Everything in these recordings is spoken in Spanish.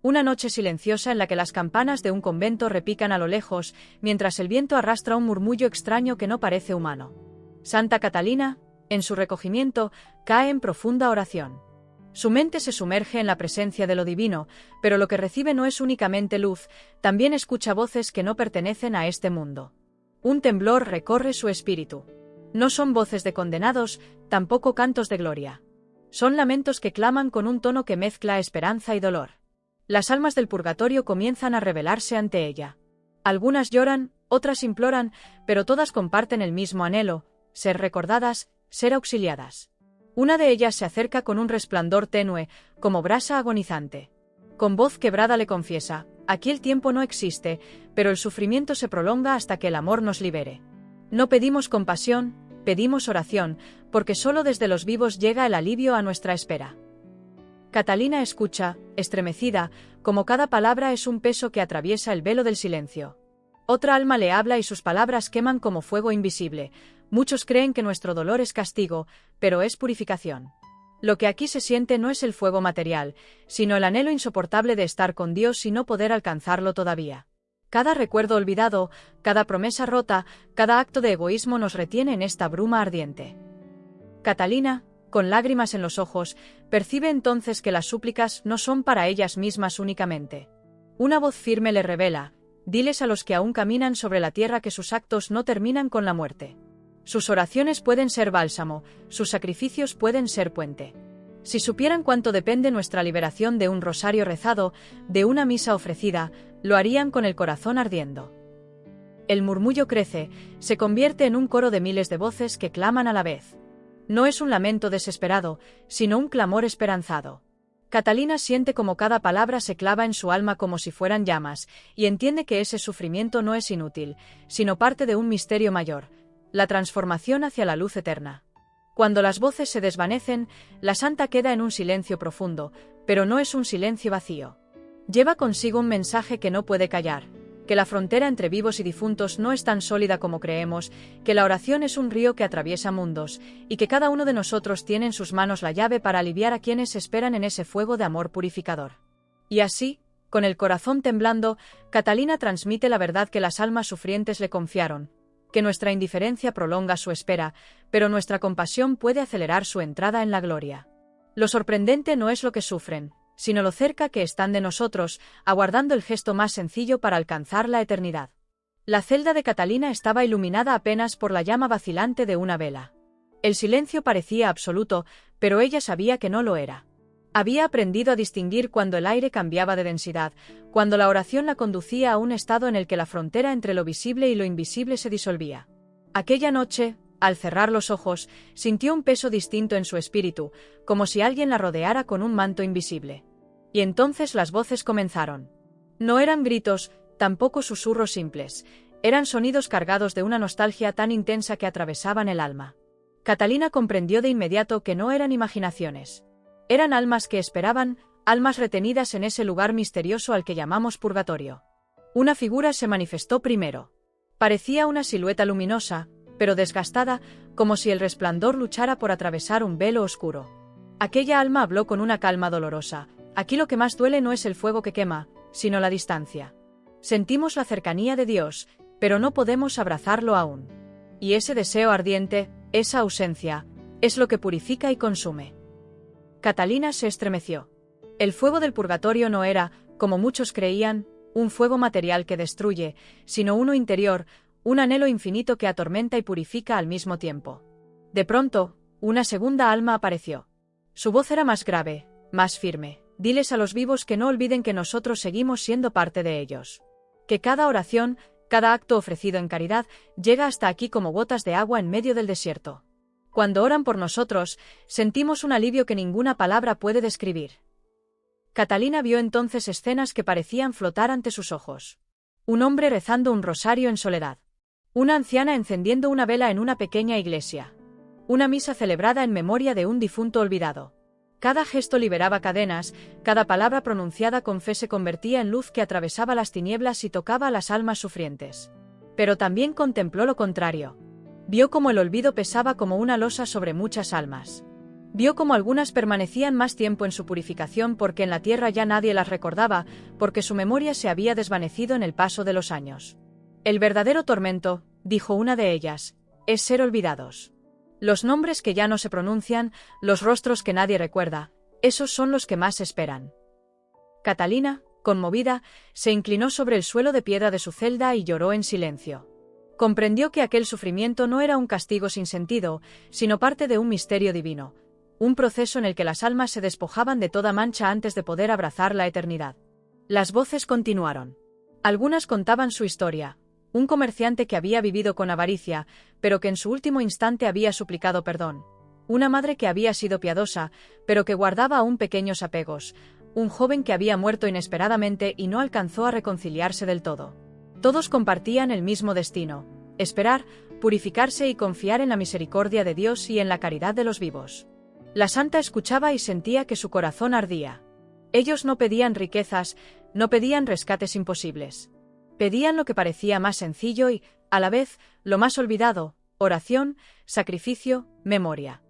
Una noche silenciosa en la que las campanas de un convento repican a lo lejos, mientras el viento arrastra un murmullo extraño que no parece humano. Santa Catalina, en su recogimiento, cae en profunda oración. Su mente se sumerge en la presencia de lo divino, pero lo que recibe no es únicamente luz, también escucha voces que no pertenecen a este mundo. Un temblor recorre su espíritu. No son voces de condenados, tampoco cantos de gloria. Son lamentos que claman con un tono que mezcla esperanza y dolor. Las almas del purgatorio comienzan a rebelarse ante ella. Algunas lloran, otras imploran, pero todas comparten el mismo anhelo: ser recordadas, ser auxiliadas. Una de ellas se acerca con un resplandor tenue, como brasa agonizante. Con voz quebrada le confiesa: aquí el tiempo no existe, pero el sufrimiento se prolonga hasta que el amor nos libere. No pedimos compasión, pedimos oración, porque solo desde los vivos llega el alivio a nuestra espera. Catalina escucha, estremecida, como cada palabra es un peso que atraviesa el velo del silencio. Otra alma le habla y sus palabras queman como fuego invisible. Muchos creen que nuestro dolor es castigo, pero es purificación. Lo que aquí se siente no es el fuego material, sino el anhelo insoportable de estar con Dios y no poder alcanzarlo todavía. Cada recuerdo olvidado, cada promesa rota, cada acto de egoísmo nos retiene en esta bruma ardiente. Catalina, con lágrimas en los ojos, percibe entonces que las súplicas no son para ellas mismas únicamente. Una voz firme le revela: diles a los que aún caminan sobre la tierra que sus actos no terminan con la muerte. Sus oraciones pueden ser bálsamo, sus sacrificios pueden ser puente. Si supieran cuánto depende nuestra liberación de un rosario rezado, de una misa ofrecida, lo harían con el corazón ardiendo. El murmullo crece, se convierte en un coro de miles de voces que claman a la vez. No es un lamento desesperado, sino un clamor esperanzado. Catalina siente como cada palabra se clava en su alma como si fueran llamas, y entiende que ese sufrimiento no es inútil, sino parte de un misterio mayor: la transformación hacia la luz eterna. Cuando las voces se desvanecen, la santa queda en un silencio profundo, pero no es un silencio vacío. Lleva consigo un mensaje que no puede callar: que la frontera entre vivos y difuntos no es tan sólida como creemos, que la oración es un río que atraviesa mundos, y que cada uno de nosotros tiene en sus manos la llave para aliviar a quienes esperan en ese fuego de amor purificador. Y así, con el corazón temblando, Catalina transmite la verdad que las almas sufrientes le confiaron: que nuestra indiferencia prolonga su espera, pero nuestra compasión puede acelerar su entrada en la gloria. Lo sorprendente no es lo que sufren, sino lo cerca que están de nosotros, aguardando el gesto más sencillo para alcanzar la eternidad. La celda de Catalina estaba iluminada apenas por la llama vacilante de una vela. El silencio parecía absoluto, pero ella sabía que no lo era. Había aprendido a distinguir cuando el aire cambiaba de densidad, cuando la oración la conducía a un estado en el que la frontera entre lo visible y lo invisible se disolvía. Aquella noche, al cerrar los ojos, sintió un peso distinto en su espíritu, como si alguien la rodeara con un manto invisible. Y entonces las voces comenzaron. No eran gritos, tampoco susurros simples, eran sonidos cargados de una nostalgia tan intensa que atravesaban el alma. Catalina comprendió de inmediato que no eran imaginaciones. Eran almas que esperaban, almas retenidas en ese lugar misterioso al que llamamos purgatorio. Una figura se manifestó primero. Parecía una silueta luminosa, pero desgastada, como si el resplandor luchara por atravesar un velo oscuro. Aquella alma habló con una calma dolorosa: aquí lo que más duele no es el fuego que quema, sino la distancia. Sentimos la cercanía de Dios, pero no podemos abrazarlo aún. Y ese deseo ardiente, esa ausencia, es lo que purifica y consume. Catalina se estremeció. El fuego del purgatorio no era, como muchos creían, un fuego material que destruye, sino uno interior, un anhelo infinito que atormenta y purifica al mismo tiempo. De pronto, una segunda alma apareció. Su voz era más grave, más firme: diles a los vivos que no olviden que nosotros seguimos siendo parte de ellos. Que cada oración, cada acto ofrecido en caridad, llega hasta aquí como gotas de agua en medio del desierto. Cuando oran por nosotros, sentimos un alivio que ninguna palabra puede describir. Catalina vio entonces escenas que parecían flotar ante sus ojos. Un hombre rezando un rosario en soledad. Una anciana encendiendo una vela en una pequeña iglesia. Una misa celebrada en memoria de un difunto olvidado. Cada gesto liberaba cadenas, cada palabra pronunciada con fe se convertía en luz que atravesaba las tinieblas y tocaba a las almas sufrientes. Pero también contempló lo contrario. Vio cómo el olvido pesaba como una losa sobre muchas almas. Vio cómo algunas permanecían más tiempo en su purificación porque en la tierra ya nadie las recordaba, porque su memoria se había desvanecido en el paso de los años. El verdadero tormento, dijo una de ellas, es ser olvidados. Los nombres que ya no se pronuncian, los rostros que nadie recuerda, esos son los que más esperan. Catalina, conmovida, se inclinó sobre el suelo de piedra de su celda y lloró en silencio. Comprendió que aquel sufrimiento no era un castigo sin sentido, sino parte de un misterio divino, un proceso en el que las almas se despojaban de toda mancha antes de poder abrazar la eternidad. Las voces continuaron. Algunas contaban su historia. Un comerciante que había vivido con avaricia, pero que en su último instante había suplicado perdón. Una madre que había sido piadosa, pero que guardaba aún pequeños apegos. Un joven que había muerto inesperadamente y no alcanzó a reconciliarse del todo. Todos compartían el mismo destino: esperar, purificarse y confiar en la misericordia de Dios y en la caridad de los vivos. La santa escuchaba y sentía que su corazón ardía. Ellos no pedían riquezas, no pedían rescates imposibles. Pedían lo que parecía más sencillo y, a la vez, lo más olvidado: oración, sacrificio, memoria.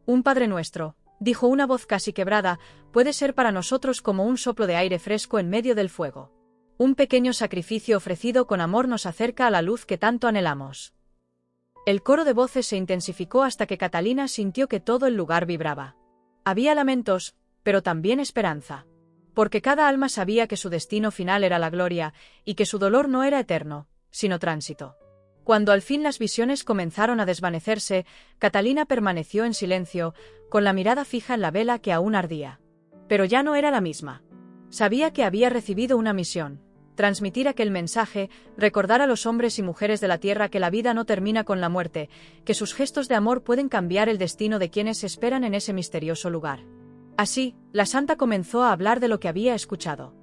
Un Padre Nuestro, dijo una voz casi quebrada, puede ser para nosotros como un soplo de aire fresco en medio del fuego. Un pequeño sacrificio ofrecido con amor nos acerca a la luz que tanto anhelamos. El coro de voces se intensificó hasta que Catalina sintió que todo el lugar vibraba. Había lamentos, pero también esperanza. Porque cada alma sabía que su destino final era la gloria, y que su dolor no era eterno, sino tránsito. Cuando al fin las visiones comenzaron a desvanecerse, Catalina permaneció en silencio, con la mirada fija en la vela que aún ardía. Pero ya no era la misma. Sabía que había recibido una misión: transmitir aquel mensaje, recordar a los hombres y mujeres de la tierra que la vida no termina con la muerte, que sus gestos de amor pueden cambiar el destino de quienes esperan en ese misterioso lugar. Así, la santa comenzó a hablar de lo que había escuchado.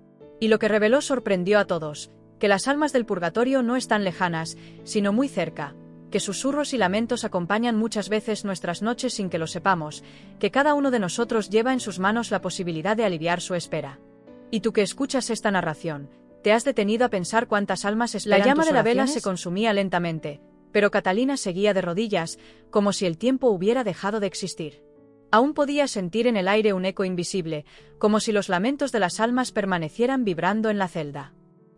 Y lo que reveló sorprendió a todos: que las almas del purgatorio no están lejanas, sino muy cerca, que susurros y lamentos acompañan muchas veces nuestras noches sin que lo sepamos, que cada uno de nosotros lleva en sus manos la posibilidad de aliviar su espera. Y tú que escuchas esta narración, ¿te has detenido a pensar cuántas almas esperan tus oraciones? La llama de la vela se consumía lentamente, pero Catalina seguía de rodillas, como si el tiempo hubiera dejado de existir. Aún podía sentir en el aire un eco invisible, como si los lamentos de las almas permanecieran vibrando en la celda.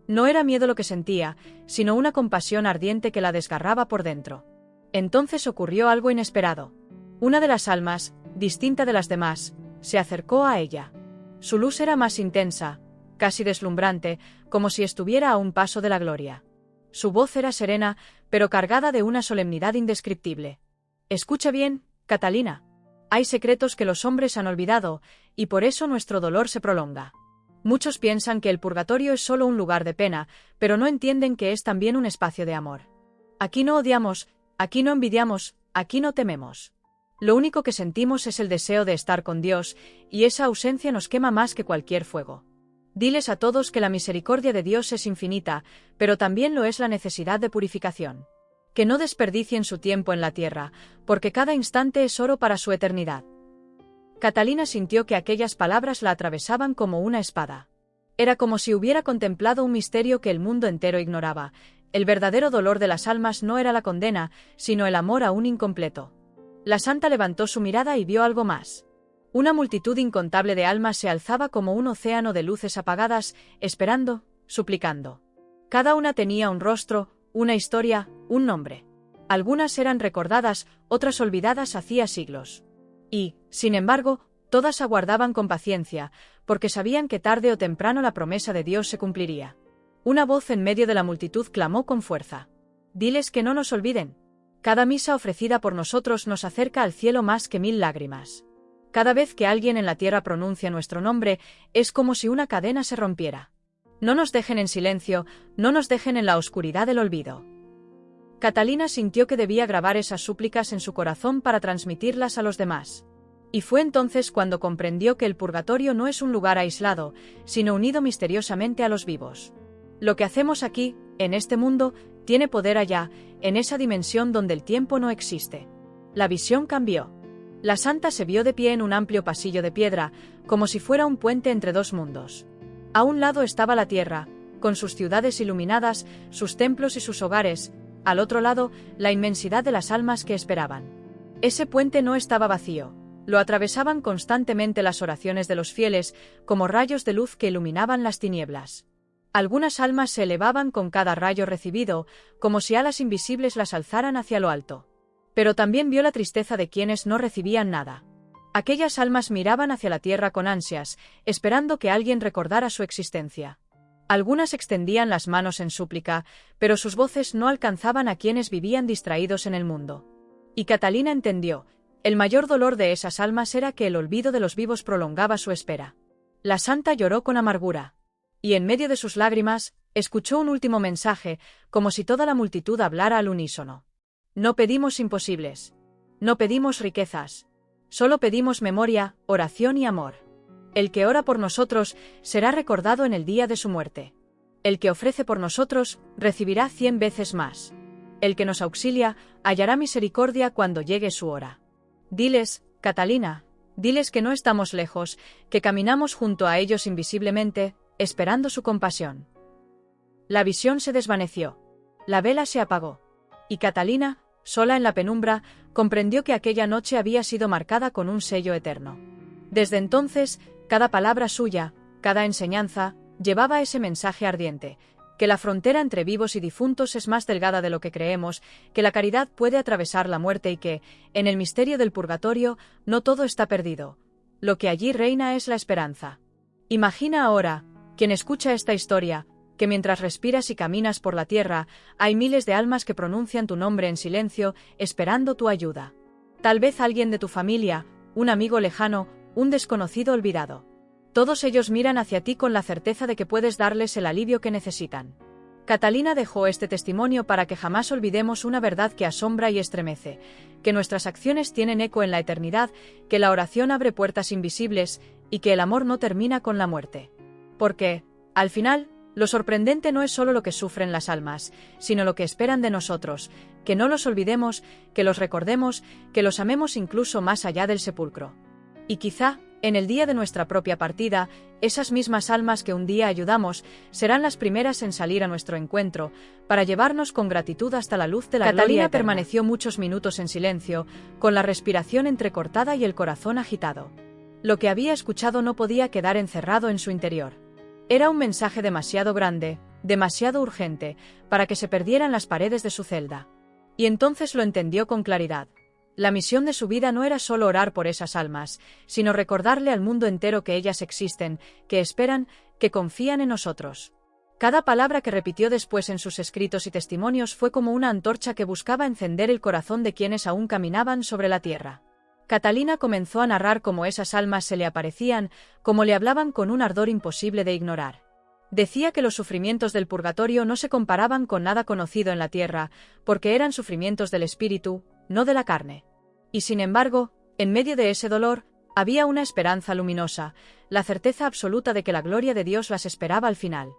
No era miedo lo que sentía, sino una compasión ardiente que la desgarraba por dentro. Entonces ocurrió algo inesperado. Una de las almas, distinta de las demás, se acercó a ella. Su luz era más intensa, casi deslumbrante, como si estuviera a un paso de la gloria. Su voz era serena, pero cargada de una solemnidad indescriptible. Escucha bien, Catalina. Hay secretos que los hombres han olvidado, y por eso nuestro dolor se prolonga. Muchos piensan que el purgatorio es solo un lugar de pena, pero no entienden que es también un espacio de amor. Aquí no odiamos, aquí no envidiamos, aquí no tememos. Lo único que sentimos es el deseo de estar con Dios, y esa ausencia nos quema más que cualquier fuego. Diles a todos que la misericordia de Dios es infinita, pero también lo es la necesidad de purificación. Que no desperdicien su tiempo en la tierra, porque cada instante es oro para su eternidad. Catalina sintió que aquellas palabras la atravesaban como una espada. Era como si hubiera contemplado un misterio que el mundo entero ignoraba. El verdadero dolor de las almas no era la condena, sino el amor aún incompleto. La santa levantó su mirada y vio algo más. Una multitud incontable de almas se alzaba como un océano de luces apagadas, esperando, suplicando. Cada una tenía un rostro, una historia, un nombre. Algunas eran recordadas, otras olvidadas hacía siglos. Y, sin embargo, todas aguardaban con paciencia, porque sabían que tarde o temprano la promesa de Dios se cumpliría. Una voz en medio de la multitud clamó con fuerza: «Diles que no nos olviden. Cada misa ofrecida por nosotros nos acerca al cielo más que 1000 lágrimas. Cada vez que alguien en la tierra pronuncia nuestro nombre, es como si una cadena se rompiera. No nos dejen en silencio, no nos dejen en la oscuridad del olvido». Catalina sintió que debía grabar esas súplicas en su corazón para transmitirlas a los demás. Y fue entonces cuando comprendió que el purgatorio no es un lugar aislado, sino unido misteriosamente a los vivos. Lo que hacemos aquí, en este mundo, tiene poder allá, en esa dimensión donde el tiempo no existe. La visión cambió. La santa se vio de pie en un amplio pasillo de piedra, como si fuera un puente entre dos mundos. A un lado estaba la tierra, con sus ciudades iluminadas, sus templos y sus hogares; al otro lado, la inmensidad de las almas que esperaban. Ese puente no estaba vacío. Lo atravesaban constantemente las oraciones de los fieles, como rayos de luz que iluminaban las tinieblas. Algunas almas se elevaban con cada rayo recibido, como si alas invisibles las alzaran hacia lo alto. Pero también vio la tristeza de quienes no recibían nada. Aquellas almas miraban hacia la tierra con ansias, esperando que alguien recordara su existencia. Algunas extendían las manos en súplica, pero sus voces no alcanzaban a quienes vivían distraídos en el mundo. Y Catalina entendió, el mayor dolor de esas almas era que el olvido de los vivos prolongaba su espera. La santa lloró con amargura. Y en medio de sus lágrimas, escuchó un último mensaje, como si toda la multitud hablara al unísono. No pedimos imposibles. No pedimos riquezas. Solo pedimos memoria, oración y amor. El que ora por nosotros será recordado en el día de su muerte. El que ofrece por nosotros recibirá 100 veces más. El que nos auxilia hallará misericordia cuando llegue su hora. Diles, Catalina, diles que no estamos lejos, que caminamos junto a ellos invisiblemente, esperando su compasión. La visión se desvaneció. La vela se apagó. Y Catalina, sola en la penumbra, comprendió que aquella noche había sido marcada con un sello eterno. Desde entonces, cada palabra suya, cada enseñanza, llevaba ese mensaje ardiente, que la frontera entre vivos y difuntos es más delgada de lo que creemos, que la caridad puede atravesar la muerte y que, en el misterio del purgatorio, no todo está perdido. Lo que allí reina es la esperanza. Imagina ahora, quien escucha esta historia, que mientras respiras y caminas por la tierra, hay miles de almas que pronuncian tu nombre en silencio, esperando tu ayuda. Tal vez alguien de tu familia, un amigo lejano, un desconocido olvidado. Todos ellos miran hacia ti con la certeza de que puedes darles el alivio que necesitan. Catalina dejó este testimonio para que jamás olvidemos una verdad que asombra y estremece, que nuestras acciones tienen eco en la eternidad, que la oración abre puertas invisibles, y que el amor no termina con la muerte. Porque, al final, lo sorprendente no es solo lo que sufren las almas, sino lo que esperan de nosotros, que no los olvidemos, que los recordemos, que los amemos incluso más allá del sepulcro. Y quizá, en el día de nuestra propia partida, esas mismas almas que un día ayudamos serán las primeras en salir a nuestro encuentro, para llevarnos con gratitud hasta la luz de la gloria eterna. Catalina permaneció muchos minutos en silencio, con la respiración entrecortada y el corazón agitado. Lo que había escuchado no podía quedar encerrado en su interior. Era un mensaje demasiado grande, demasiado urgente, para que se perdiera en las paredes de su celda. Y entonces lo entendió con claridad. La misión de su vida no era solo orar por esas almas, sino recordarle al mundo entero que ellas existen, que esperan, que confían en nosotros. Cada palabra que repitió después en sus escritos y testimonios fue como una antorcha que buscaba encender el corazón de quienes aún caminaban sobre la tierra. Catalina comenzó a narrar cómo esas almas se le aparecían, cómo le hablaban con un ardor imposible de ignorar. Decía que los sufrimientos del purgatorio no se comparaban con nada conocido en la tierra, porque eran sufrimientos del espíritu, no de la carne. Y sin embargo, en medio de ese dolor, había una esperanza luminosa, la certeza absoluta de que la gloria de Dios las esperaba al final.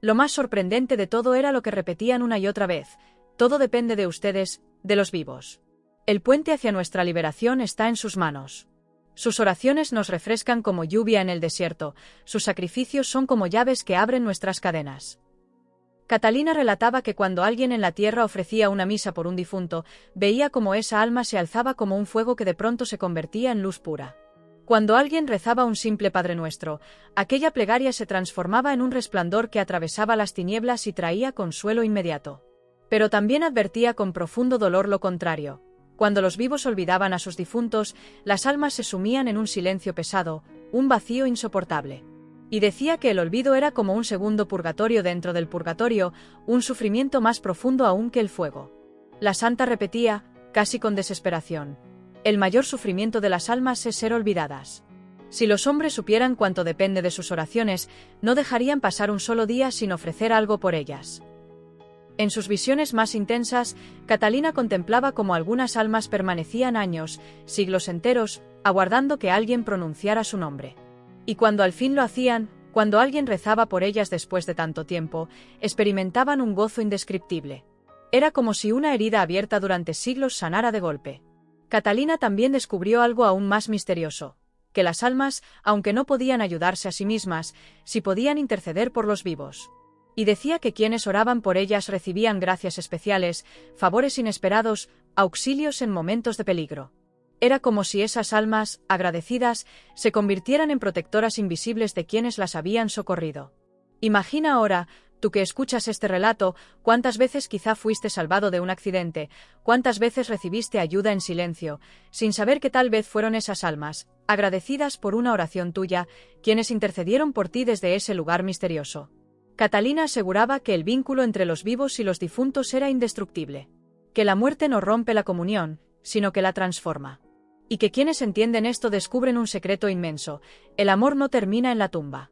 Lo más sorprendente de todo era lo que repetían una y otra vez: todo depende de ustedes, de los vivos. El puente hacia nuestra liberación está en sus manos. Sus oraciones nos refrescan como lluvia en el desierto, sus sacrificios son como llaves que abren nuestras cadenas. Catalina relataba que cuando alguien en la tierra ofrecía una misa por un difunto, veía como esa alma se alzaba como un fuego que de pronto se convertía en luz pura. Cuando alguien rezaba un simple Padre Nuestro, aquella plegaria se transformaba en un resplandor que atravesaba las tinieblas y traía consuelo inmediato. Pero también advertía con profundo dolor lo contrario. Cuando los vivos olvidaban a sus difuntos, las almas se sumían en un silencio pesado, un vacío insoportable. Y decía que el olvido era como un segundo purgatorio dentro del purgatorio, un sufrimiento más profundo aún que el fuego. La santa repetía, casi con desesperación: el mayor sufrimiento de las almas es ser olvidadas. Si los hombres supieran cuánto depende de sus oraciones, no dejarían pasar un solo día sin ofrecer algo por ellas. En sus visiones más intensas, Catalina contemplaba cómo algunas almas permanecían años, siglos enteros, aguardando que alguien pronunciara su nombre. Y cuando al fin lo hacían, cuando alguien rezaba por ellas después de tanto tiempo, experimentaban un gozo indescriptible. Era como si una herida abierta durante siglos sanara de golpe. Catalina también descubrió algo aún más misterioso: que las almas, aunque no podían ayudarse a sí mismas, sí podían interceder por los vivos. Y decía que quienes oraban por ellas recibían gracias especiales, favores inesperados, auxilios en momentos de peligro. Era como si esas almas, agradecidas, se convirtieran en protectoras invisibles de quienes las habían socorrido. Imagina ahora, tú que escuchas este relato, cuántas veces quizá fuiste salvado de un accidente, cuántas veces recibiste ayuda en silencio, sin saber que tal vez fueron esas almas, agradecidas por una oración tuya, quienes intercedieron por ti desde ese lugar misterioso. Catalina aseguraba que el vínculo entre los vivos y los difuntos era indestructible, que la muerte no rompe la comunión, sino que la transforma. Y que quienes entienden esto descubren un secreto inmenso: el amor no termina en la tumba.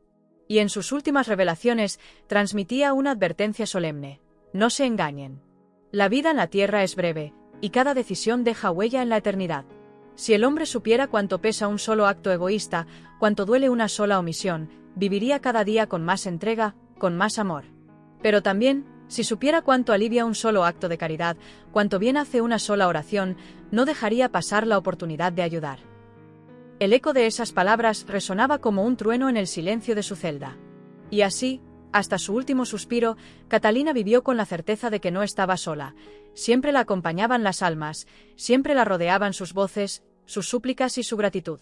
Y en sus últimas revelaciones transmitía una advertencia solemne: no se engañen. La vida en la tierra es breve, y cada decisión deja huella en la eternidad. Si el hombre supiera cuánto pesa un solo acto egoísta, cuánto duele una sola omisión, viviría cada día con más entrega, con más amor. Pero también, si supiera cuánto alivia un solo acto de caridad, cuánto bien hace una sola oración, no dejaría pasar la oportunidad de ayudar. El eco de esas palabras resonaba como un trueno en el silencio de su celda. Y así, hasta su último suspiro, Catalina vivió con la certeza de que no estaba sola. Siempre la acompañaban las almas, siempre la rodeaban sus voces, sus súplicas y su gratitud.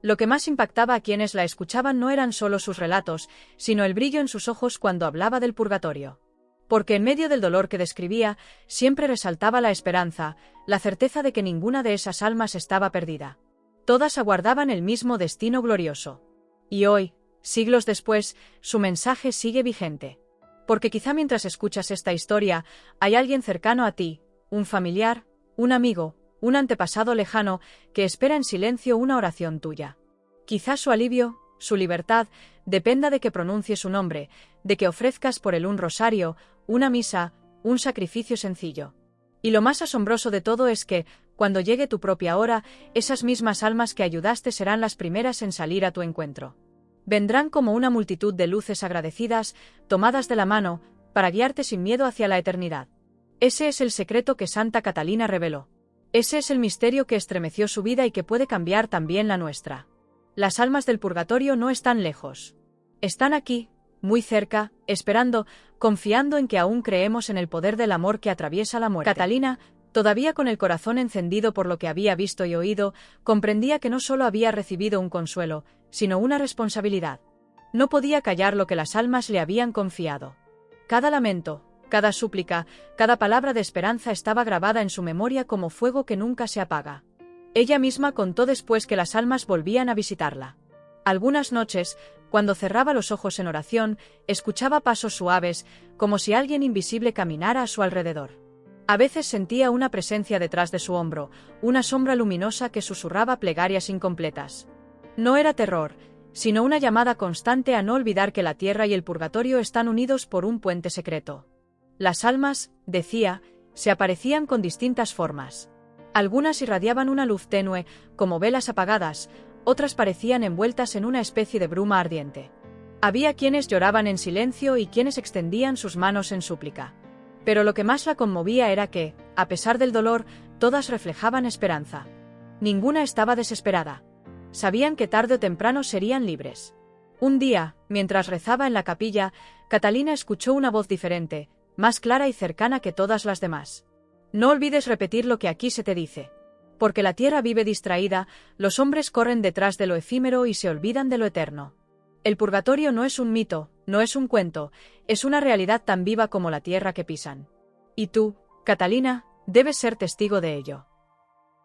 Lo que más impactaba a quienes la escuchaban no eran solo sus relatos, sino el brillo en sus ojos cuando hablaba del purgatorio. Porque en medio del dolor que describía, siempre resaltaba la esperanza, la certeza de que ninguna de esas almas estaba perdida. Todas aguardaban el mismo destino glorioso. Y hoy, siglos después, su mensaje sigue vigente. Porque quizá mientras escuchas esta historia, hay alguien cercano a ti, un familiar, un amigo, un antepasado lejano, que espera en silencio una oración tuya. Quizá su alivio, su libertad, dependa de que pronuncies su nombre, de que ofrezcas por él un rosario, una misa, un sacrificio sencillo. Y lo más asombroso de todo es que, cuando llegue tu propia hora, esas mismas almas que ayudaste serán las primeras en salir a tu encuentro. Vendrán como una multitud de luces agradecidas, tomadas de la mano, para guiarte sin miedo hacia la eternidad. Ese es el secreto que Santa Catalina reveló. Ese es el misterio que estremeció su vida y que puede cambiar también la nuestra. Las almas del purgatorio no están lejos. Están aquí, muy cerca, esperando, confiando en que aún creemos en el poder del amor que atraviesa la muerte. Catalina, todavía con el corazón encendido por lo que había visto y oído, comprendía que no solo había recibido un consuelo, sino una responsabilidad. No podía callar lo que las almas le habían confiado. Cada lamento, cada súplica, cada palabra de esperanza estaba grabada en su memoria como fuego que nunca se apaga. Ella misma contó después que las almas volvían a visitarla. Algunas noches, cuando cerraba los ojos en oración, escuchaba pasos suaves, como si alguien invisible caminara a su alrededor. A veces sentía una presencia detrás de su hombro, una sombra luminosa que susurraba plegarias incompletas. No era terror, sino una llamada constante a no olvidar que la tierra y el purgatorio están unidos por un puente secreto. Las almas, decía, se aparecían con distintas formas. Algunas irradiaban una luz tenue, como velas apagadas, otras parecían envueltas en una especie de bruma ardiente. Había quienes lloraban en silencio y quienes extendían sus manos en súplica. Pero lo que más la conmovía era que, a pesar del dolor, todas reflejaban esperanza. Ninguna estaba desesperada. Sabían que tarde o temprano serían libres. Un día, mientras rezaba en la capilla, Catalina escuchó una voz diferente, más clara y cercana que todas las demás. No olvides repetir lo que aquí se te dice. Porque la tierra vive distraída, los hombres corren detrás de lo efímero y se olvidan de lo eterno. El purgatorio no es un mito, no es un cuento, es una realidad tan viva como la tierra que pisan. Y tú, Catalina, debes ser testigo de ello.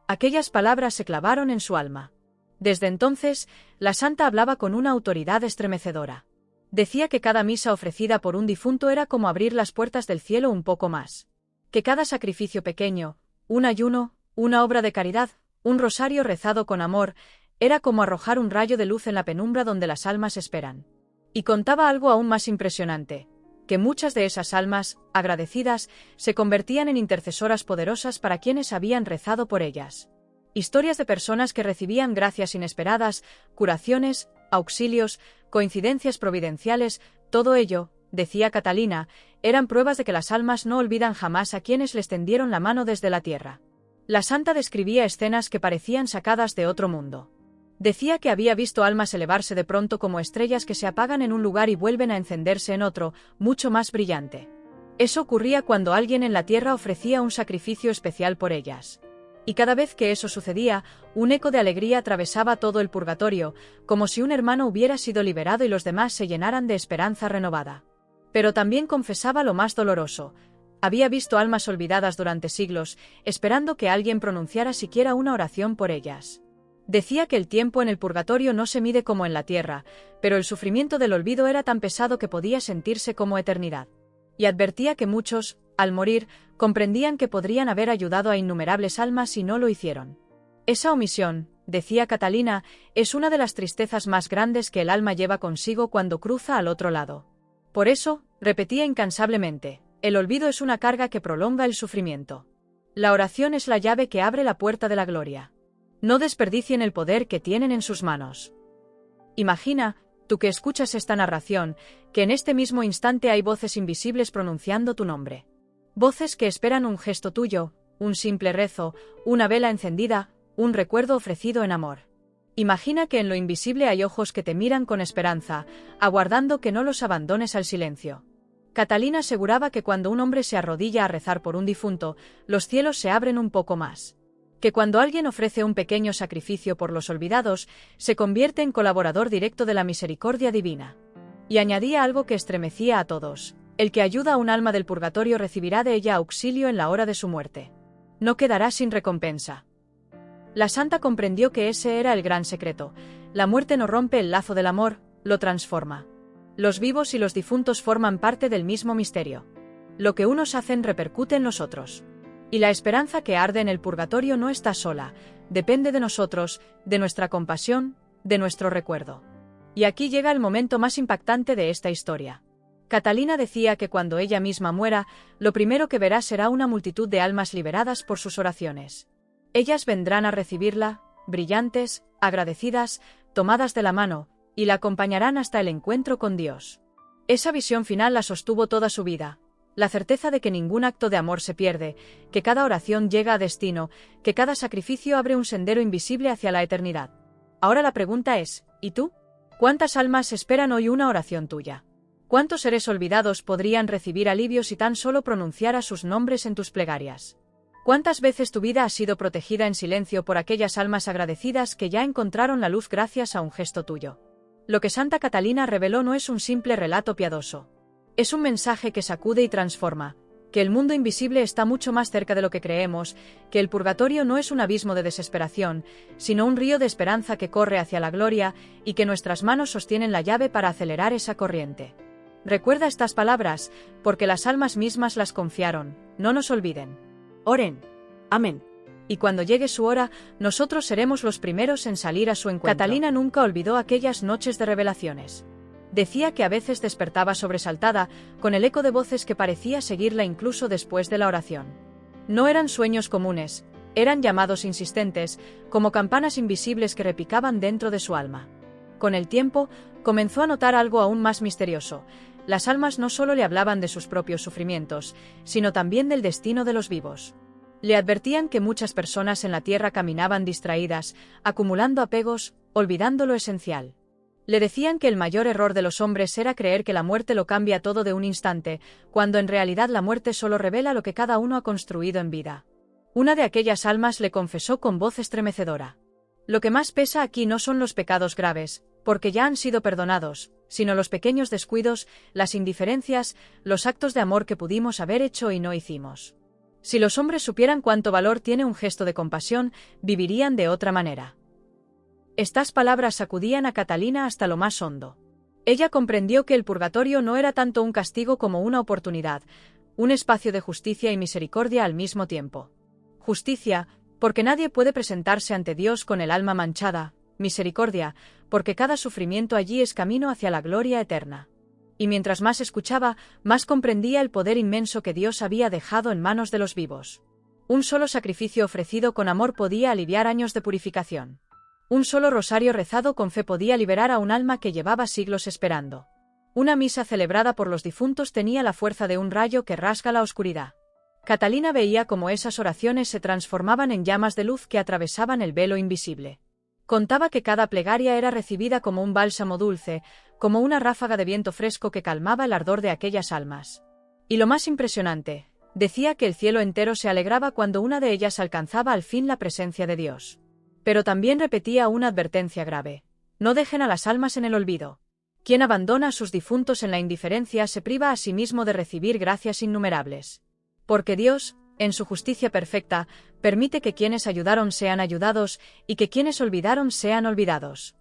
Aquellas palabras se clavaron en su alma. Desde entonces, la santa hablaba con una autoridad estremecedora. Decía que cada misa ofrecida por un difunto era como abrir las puertas del cielo un poco más. Que cada sacrificio pequeño, un ayuno, una obra de caridad, un rosario rezado con amor, era como arrojar un rayo de luz en la penumbra donde las almas esperan. Y contaba algo aún más impresionante, que muchas de esas almas, agradecidas, se convertían en intercesoras poderosas para quienes habían rezado por ellas. Historias de personas que recibían gracias inesperadas, curaciones, auxilios, coincidencias providenciales, todo ello, decía Catalina, eran pruebas de que las almas no olvidan jamás a quienes les tendieron la mano desde la tierra. La santa describía escenas que parecían sacadas de otro mundo. Decía que había visto almas elevarse de pronto como estrellas que se apagan en un lugar y vuelven a encenderse en otro, mucho más brillante. Eso ocurría cuando alguien en la tierra ofrecía un sacrificio especial por ellas. Y cada vez que eso sucedía, un eco de alegría atravesaba todo el purgatorio, como si un hermano hubiera sido liberado y los demás se llenaran de esperanza renovada. Pero también confesaba lo más doloroso. Había visto almas olvidadas durante siglos, esperando que alguien pronunciara siquiera una oración por ellas. Decía que el tiempo en el purgatorio no se mide como en la tierra, pero el sufrimiento del olvido era tan pesado que podía sentirse como eternidad. Y advertía que muchos, al morir, comprendían que podrían haber ayudado a innumerables almas y no lo hicieron. Esa omisión, decía Catalina, es una de las tristezas más grandes que el alma lleva consigo cuando cruza al otro lado. Por eso, repetía incansablemente, el olvido es una carga que prolonga el sufrimiento. La oración es la llave que abre la puerta de la gloria. No desperdicien el poder que tienen en sus manos. Imagina, tú que escuchas esta narración, que en este mismo instante hay voces invisibles pronunciando tu nombre. Voces que esperan un gesto tuyo, un simple rezo, una vela encendida, un recuerdo ofrecido en amor. Imagina que en lo invisible hay ojos que te miran con esperanza, aguardando que no los abandones al silencio. Catalina aseguraba que cuando un hombre se arrodilla a rezar por un difunto, los cielos se abren un poco más. Que cuando alguien ofrece un pequeño sacrificio por los olvidados, se convierte en colaborador directo de la misericordia divina. Y añadía algo que estremecía a todos: el que ayuda a un alma del purgatorio recibirá de ella auxilio en la hora de su muerte. No quedará sin recompensa. La santa comprendió que ese era el gran secreto. La muerte no rompe el lazo del amor, lo transforma. Los vivos y los difuntos forman parte del mismo misterio. Lo que unos hacen repercute en los otros. Y la esperanza que arde en el purgatorio no está sola, depende de nosotros, de nuestra compasión, de nuestro recuerdo. Y aquí llega el momento más impactante de esta historia. Catalina decía que cuando ella misma muera, lo primero que verá será una multitud de almas liberadas por sus oraciones. Ellas vendrán a recibirla, brillantes, agradecidas, tomadas de la mano, y la acompañarán hasta el encuentro con Dios. Esa visión final la sostuvo toda su vida. La certeza de que ningún acto de amor se pierde, que cada oración llega a destino, que cada sacrificio abre un sendero invisible hacia la eternidad. Ahora la pregunta es, ¿y tú? ¿Cuántas almas esperan hoy una oración tuya? ¿Cuántos seres olvidados podrían recibir alivio si tan solo pronunciaras sus nombres en tus plegarias? ¿Cuántas veces tu vida ha sido protegida en silencio por aquellas almas agradecidas que ya encontraron la luz gracias a un gesto tuyo? Lo que Santa Catalina reveló no es un simple relato piadoso. Es un mensaje que sacude y transforma, que el mundo invisible está mucho más cerca de lo que creemos, que el purgatorio no es un abismo de desesperación, sino un río de esperanza que corre hacia la gloria, y que nuestras manos sostienen la llave para acelerar esa corriente. Recuerda estas palabras, porque las almas mismas las confiaron, no nos olviden. Oren. Amén. Y cuando llegue su hora, nosotros seremos los primeros en salir a su encuentro. Catalina nunca olvidó aquellas noches de revelaciones. Decía que a veces despertaba sobresaltada, con el eco de voces que parecía seguirla incluso después de la oración. No eran sueños comunes, eran llamados insistentes, como campanas invisibles que repicaban dentro de su alma. Con el tiempo, comenzó a notar algo aún más misterioso. Las almas no solo le hablaban de sus propios sufrimientos, sino también del destino de los vivos. Le advertían que muchas personas en la tierra caminaban distraídas, acumulando apegos, olvidando lo esencial. Le decían que el mayor error de los hombres era creer que la muerte lo cambia todo de un instante, cuando en realidad la muerte solo revela lo que cada uno ha construido en vida. Una de aquellas almas le confesó con voz estremecedora: lo que más pesa aquí no son los pecados graves, porque ya han sido perdonados, sino los pequeños descuidos, las indiferencias, los actos de amor que pudimos haber hecho y no hicimos. Si los hombres supieran cuánto valor tiene un gesto de compasión, vivirían de otra manera. Estas palabras sacudían a Catalina hasta lo más hondo. Ella comprendió que el purgatorio no era tanto un castigo como una oportunidad, un espacio de justicia y misericordia al mismo tiempo. Justicia, porque nadie puede presentarse ante Dios con el alma manchada; misericordia, porque cada sufrimiento allí es camino hacia la gloria eterna. Y mientras más escuchaba, más comprendía el poder inmenso que Dios había dejado en manos de los vivos. Un solo sacrificio ofrecido con amor podía aliviar años de purificación. Un solo rosario rezado con fe podía liberar a un alma que llevaba siglos esperando. Una misa celebrada por los difuntos tenía la fuerza de un rayo que rasga la oscuridad. Catalina veía cómo esas oraciones se transformaban en llamas de luz que atravesaban el velo invisible. Contaba que cada plegaria era recibida como un bálsamo dulce, como una ráfaga de viento fresco que calmaba el ardor de aquellas almas. Y lo más impresionante, Decía que el cielo entero se alegraba cuando una de ellas alcanzaba al fin la presencia de Dios. Pero también repetía una advertencia grave: no dejen a las almas en el olvido. Quien abandona a sus difuntos en la indiferencia se priva a sí mismo de recibir gracias innumerables. Porque Dios, en su justicia perfecta, permite que quienes ayudaron sean ayudados y que quienes olvidaron sean olvidados.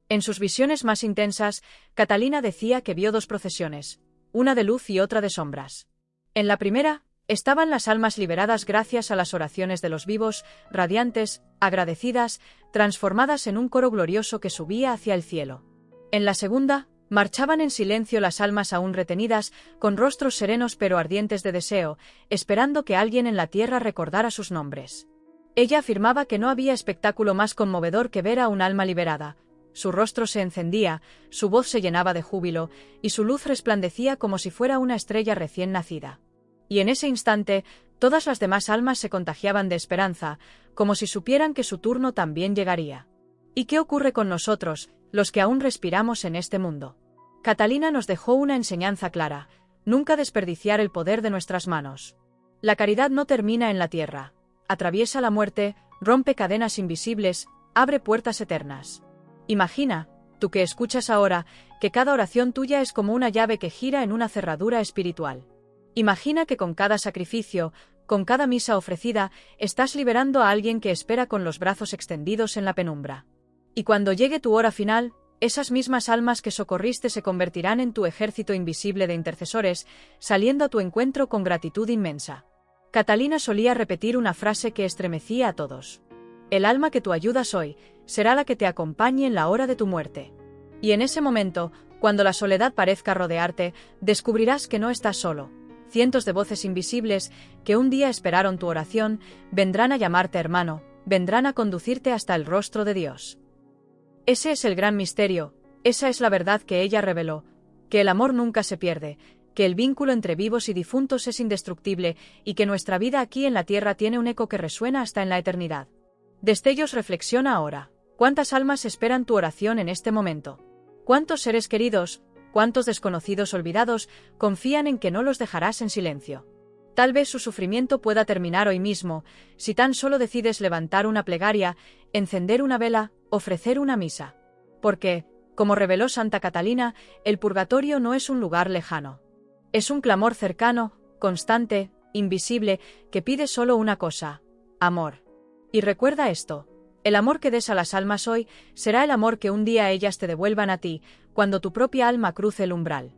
En sus visiones más intensas, Catalina decía que vio dos procesiones, una de luz y otra de sombras. En la primera, estaban las almas liberadas gracias a las oraciones de los vivos, radiantes, agradecidas, transformadas en un coro glorioso que subía hacia el cielo. En la segunda, marchaban en silencio las almas aún retenidas, con rostros serenos pero ardientes de deseo, esperando que alguien en la tierra recordara sus nombres. Ella afirmaba que no había espectáculo más conmovedor que ver a un alma liberada. Su rostro se encendía, su voz se llenaba de júbilo, y su luz resplandecía como si fuera una estrella recién nacida. Y en ese instante, todas las demás almas se contagiaban de esperanza, como si supieran que su turno también llegaría. ¿Y qué ocurre con nosotros, los que aún respiramos en este mundo? Catalina nos dejó una enseñanza clara: nunca desperdiciar el poder de nuestras manos. La caridad no termina en la tierra. Atraviesa la muerte, rompe cadenas invisibles, abre puertas eternas. Imagina, tú que escuchas ahora, que cada oración tuya es como una llave que gira en una cerradura espiritual. Imagina que con cada sacrificio, con cada misa ofrecida, estás liberando a alguien que espera con los brazos extendidos en la penumbra. Y cuando llegue tu hora final, esas mismas almas que socorriste se convertirán en tu ejército invisible de intercesores, saliendo a tu encuentro con gratitud inmensa. Catalina solía repetir una frase que estremecía a todos: el alma que tú ayudas hoy, será la que te acompañe en la hora de tu muerte. Y en ese momento, cuando la soledad parezca rodearte, descubrirás que no estás solo. Cientos de voces invisibles, que un día esperaron tu oración, vendrán a llamarte hermano, vendrán a conducirte hasta el rostro de Dios. Ese es el gran misterio, esa es la verdad que ella reveló, que el amor nunca se pierde, que el vínculo entre vivos y difuntos es indestructible y que nuestra vida aquí en la tierra tiene un eco que resuena hasta en la eternidad. Destellos reflexiona ahora. ¿Cuántas almas esperan tu oración en este momento? ¿Cuántos seres queridos, cuántos desconocidos olvidados confían en que no los dejarás en silencio? Tal vez su sufrimiento pueda terminar hoy mismo, si tan solo decides levantar una plegaria, encender una vela, ofrecer una misa. Porque, como reveló Santa Catalina, el purgatorio no es un lugar lejano. Es un clamor cercano, constante, invisible, que pide solo una cosa: amor. Y recuerda esto: el amor que des a las almas hoy será el amor que un día ellas te devuelvan a ti, cuando tu propia alma cruce el umbral.